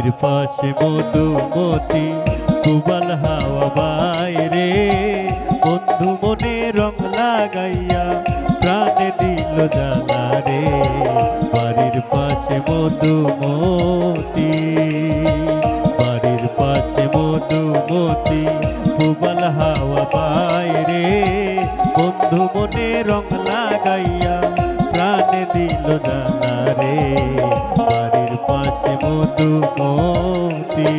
বাড়ির পাশে মধুমতি পুবাল হাওয়া বাইরে বন্ধু মনে রং লাগাইয়া প্রাণে দিল জ্বালা রে বাড়ির পাশে মধুমতি বাড়ির পাশে মধুমতি পুবাল হাওয়া বাইরে বন্ধু মনে রং লাগাইয়া প্রাণে দিল জ্বালা রে বাড়ির পাশে মধুমতি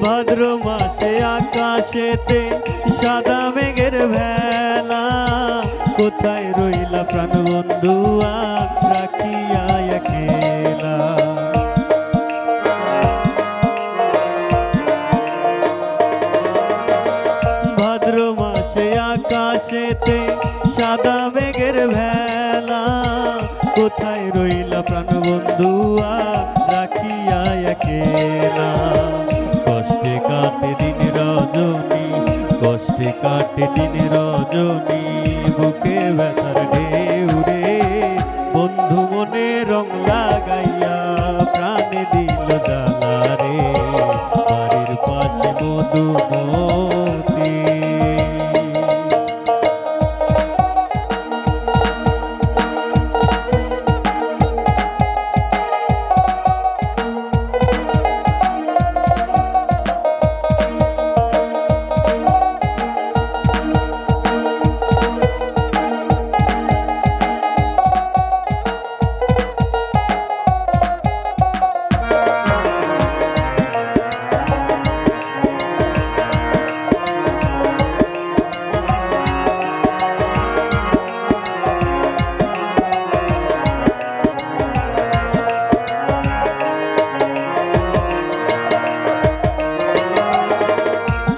ভাদ্র মাসে আকাশেতে সাদা মেঘের ভেলা কোথায় রইলা প্রাণ বন্ধুয়া রাখিয়া একলা ভাদ্র মাসে আকাশেতে সাদা মেঘের ভেলা কোথায় রইলা প্রাণ বন্ধুয়া রাখিয়া একলা কষ্টে কাটে দিন রজনী কষ্টে কাটে দিন রজনী বুকে ব্যথার ঢেউ রে বন্ধু মনে রং লাগাইয়া প্রাণে দিল জ্বালা রে বাড়ির পাশে মধুমতি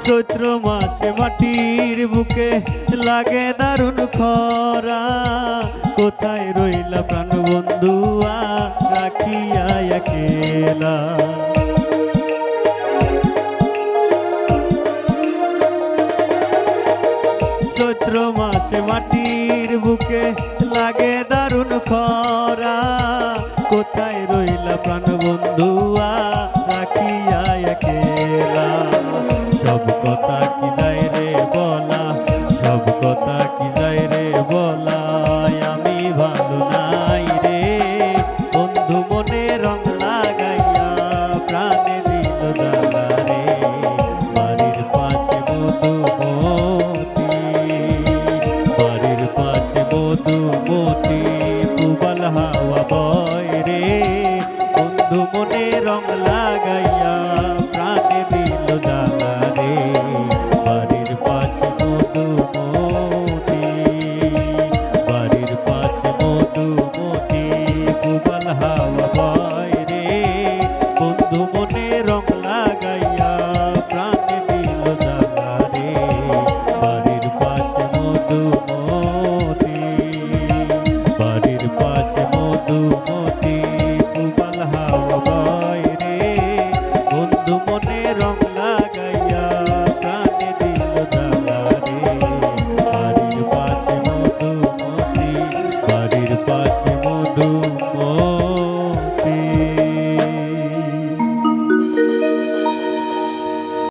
চৈত্র মাসে মাটির বুকে লাগে দারুণ খরা কোথায় রইলা প্রাণ বন্ধুয়া রাখিয়া একলা চৈত্র মাসে মাটির বুকে লাগে দারুণ খরা কোথায় রইলা প্রাণ বন্ধুয়া রাখিয়া একলা সব কথা কি যায় রে বলা সব কথা কি যায় রে বলা আমি ভালো নাই রে বন্ধু মনে রং লাগাইয়া প্রাণে দিল জ্বালা রে বাড়ির পাশে মধুমতি বাড়ির পাশে মধুমতি পুবাল হাওয়া বয় রে বন্ধু মনে রং